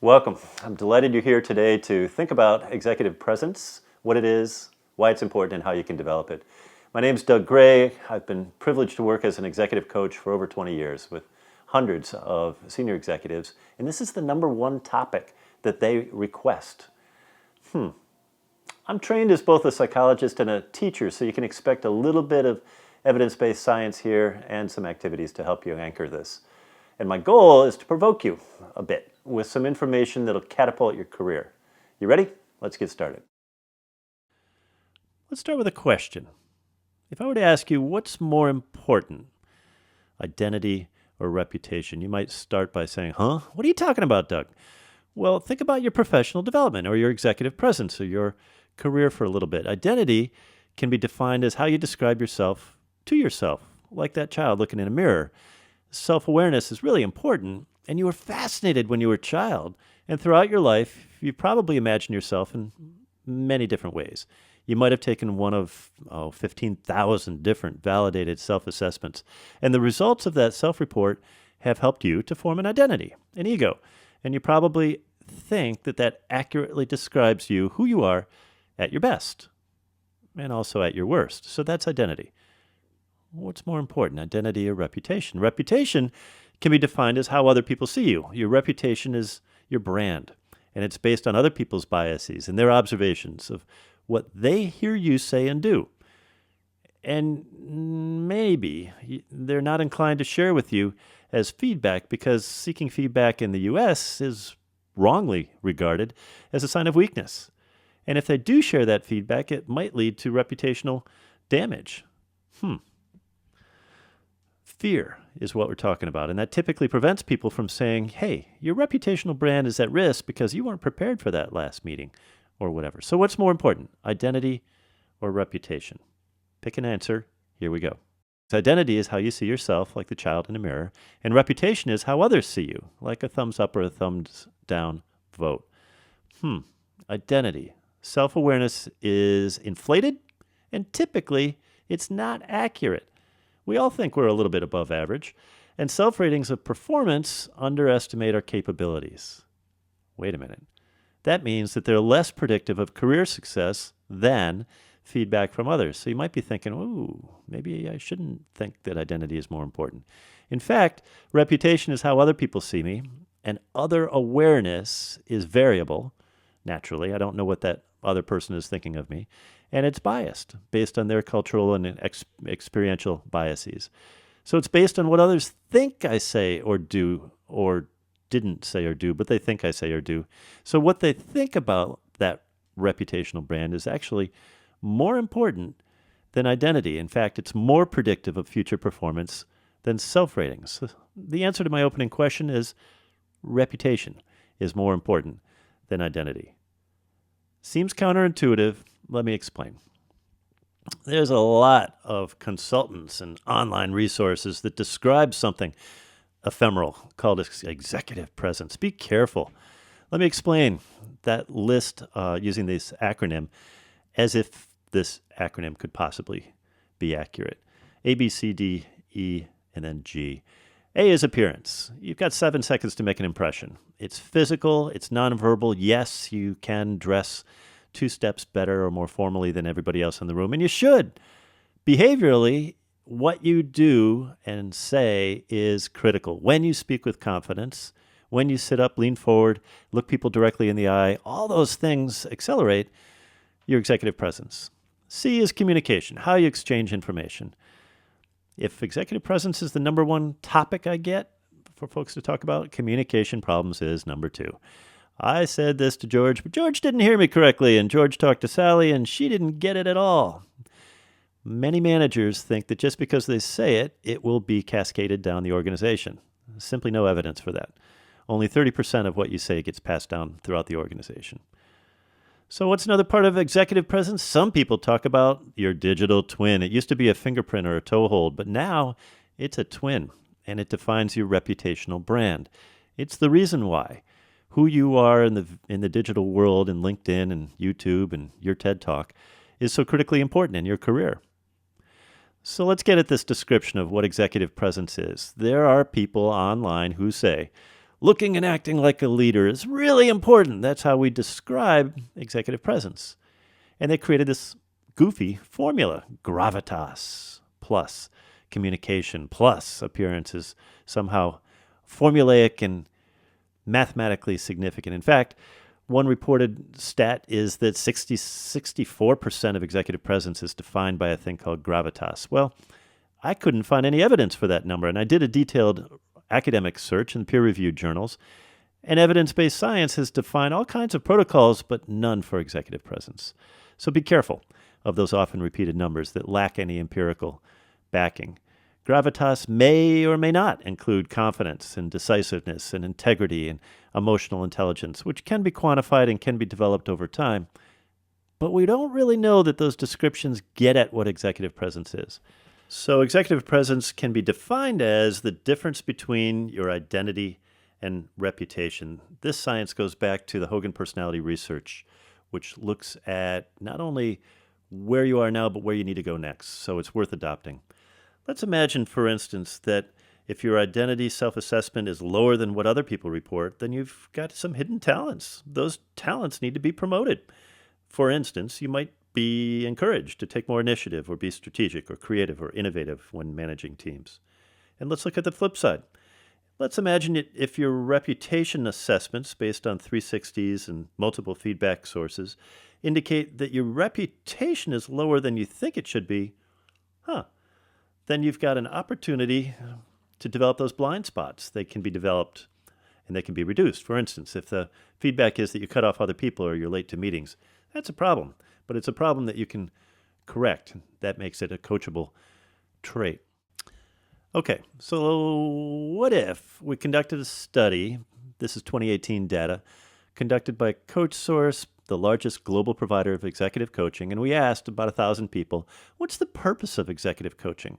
Welcome. I'm delighted you're here today to think about executive presence, what it is, why it's important, and how you can develop it. My name's Doug Gray. I've been privileged to work as an executive coach for over 20 years with hundreds of senior executives, and this is the number one topic that they request. I'm trained as both a psychologist and a teacher, so you can expect a little bit of evidence-based science here and some activities to help you anchor this. And my goal is to provoke you a bit with some information that'll catapult your career. You ready? Let's get started. Let's start with a question. If I were to ask you what's more important, identity or reputation, you might start by saying, What are you talking about, Doug? Well, think about your professional development or your executive presence or your career for a little bit. Identity can be defined as how you describe yourself to yourself, like that child looking in a mirror. Self-awareness is really important, and you were fascinated when you were a child. And throughout your life, you probably imagine yourself in many different ways. You might have taken one of 15,000 different validated self-assessments. And the results of that self-report have helped you to form an identity, an ego. And you probably think that that accurately describes you, who you are at your best, and also at your worst. So that's identity. What's more important, identity or reputation? Reputation can be defined as how other people see you. Your reputation is your brand, and it's based on other people's biases and their observations of what they hear you say and do. And maybe they're not inclined to share with you as feedback because seeking feedback in the U.S. is wrongly regarded as a sign of weakness. And if they do share that feedback, it might lead to reputational damage. Fear is what we're talking about, and that typically prevents people from saying, hey, your reputational brand is at risk because you weren't prepared for that last meeting or whatever. So what's more important, identity or reputation? Pick an answer. Here we go. So identity is how you see yourself, like the child in a mirror, and reputation is how others see you, like a thumbs up or a thumbs down vote. Identity. Self-awareness is inflated, and typically it's not accurate. We all think we're a little bit above average, and self-ratings of performance underestimate our capabilities. Wait a minute. That means that they're less predictive of career success than feedback from others. So you might be thinking, ooh, maybe I shouldn't think that identity is more important. In fact, reputation is how other people see me, and other awareness is variable. Naturally, I don't know what that other person is thinking of me. And it's biased based on their cultural and experiential biases. So it's based on what others think I say or do, or didn't say or do, but they think I say or do. So what they think about that reputational brand is actually more important than identity. In fact, it's more predictive of future performance than self-ratings. The answer to my opening question is reputation is more important than identity. Seems counterintuitive. Let me explain. There's a lot of consultants and online resources that describe something ephemeral called executive presence. Be careful. Let me explain that list using this acronym as if this acronym could possibly be accurate. A, B, C, D, E, and then G. A is appearance. You've got 7 seconds to make an impression. It's physical, it's nonverbal. Yes, you can dress 2 steps better or more formally than everybody else in the room, and you should. Behaviorally, what you do and say is critical. When you speak with confidence, when you sit up, lean forward, look people directly in the eye, all those things accelerate your executive presence. C is communication, how you exchange information. If executive presence is the number one topic I get for folks to talk about, communication problems is number 2. I said this to George, but George didn't hear me correctly, and George talked to Sally, and she didn't get it at all. Many managers think that just because they say it, it will be cascaded down the organization. Simply no evidence for that. Only 30% of what you say gets passed down throughout the organization. So what's another part of executive presence? Some people talk about your digital twin. It used to be a fingerprint or a toe hold, but now it's a twin, and it defines your reputational brand. It's the reason why. Who you are in the digital world, in LinkedIn and YouTube and your TED Talk, is so critically important in your career. So let's get at this description of what executive presence is. There are people online who say, Looking and acting like a leader is really important. That's how we describe executive presence. And they created this goofy formula, gravitas plus communication plus appearance is somehow formulaic and mathematically significant. In fact, one reported stat is that 64% of executive presence is defined by a thing called gravitas. Well, I couldn't find any evidence for that number, and I did a detailed academic search in peer-reviewed journals, and evidence-based science has defined all kinds of protocols, but none for executive presence. So be careful of those often repeated numbers that lack any empirical backing. Gravitas may or may not include confidence and decisiveness and integrity and emotional intelligence, which can be quantified and can be developed over time. But we don't really know that those descriptions get at what executive presence is. So executive presence can be defined as the difference between your identity and reputation. This science goes back to the Hogan Personality Research, which looks at not only where you are now, but where you need to go next. So it's worth adopting. Let's imagine, for instance, that if your identity self-assessment is lower than what other people report, then you've got some hidden talents. Those talents need to be promoted. For instance, you might be encouraged to take more initiative or be strategic or creative or innovative when managing teams. And let's look at the flip side. Let's imagine if your reputation assessments based on 360s and multiple feedback sources indicate that your reputation is lower than you think it should be, then you've got an opportunity to develop those blind spots. They can be developed and they can be reduced. For instance, if the feedback is that you cut off other people or you're late to meetings, that's a problem. But it's a problem that you can correct. That makes it a coachable trait. Okay, so what if we conducted a study, this is 2018 data, conducted by CoachSource, the largest global provider of executive coaching, and we asked about 1,000 people, what's the purpose of executive coaching?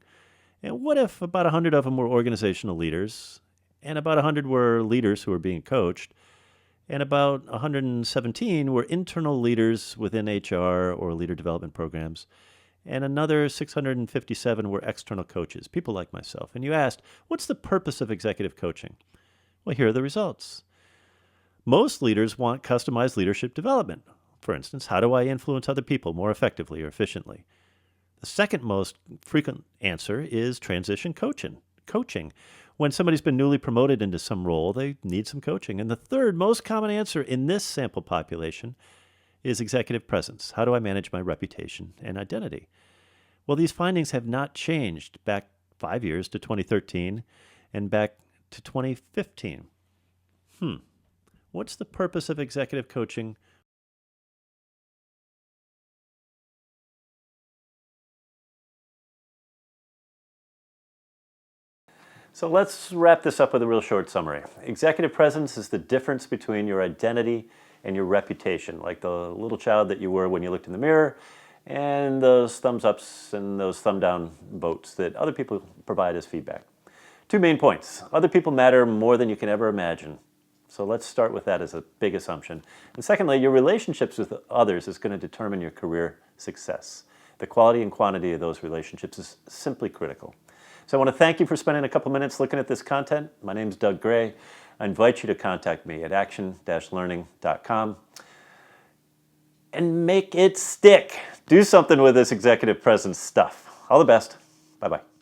And what if about 100 of them were organizational leaders, and about 100 were leaders who were being coached, and about 117 were internal leaders within HR or leader development programs, and another 657 were external coaches, people like myself. And you asked, what's the purpose of executive coaching? Well, here are the results. Most leaders want customized leadership development. For instance, how do I influence other people more effectively or efficiently? The second most frequent answer is transition coaching. When somebody's been newly promoted into some role, they need some coaching. And the third most common answer in this sample population is executive presence. How do I manage my reputation and identity? Well, these findings have not changed back 5 years to 2013 and back to 2015. What's the purpose of executive coaching? So let's wrap this up with a real short summary. Executive presence is the difference between your identity and your reputation, like the little child that you were when you looked in the mirror, and those thumbs ups and those thumb down votes that other people provide as feedback. 2 main points. Other people matter more than you can ever imagine. So let's start with that as a big assumption. And secondly, your relationships with others is going to determine your career success. The quality and quantity of those relationships is simply critical. So I want to thank you for spending a couple minutes looking at this content. My name is Doug Gray. I invite you to contact me at action-learning.com and make it stick. Do something with this executive presence stuff. All the best. Bye-bye.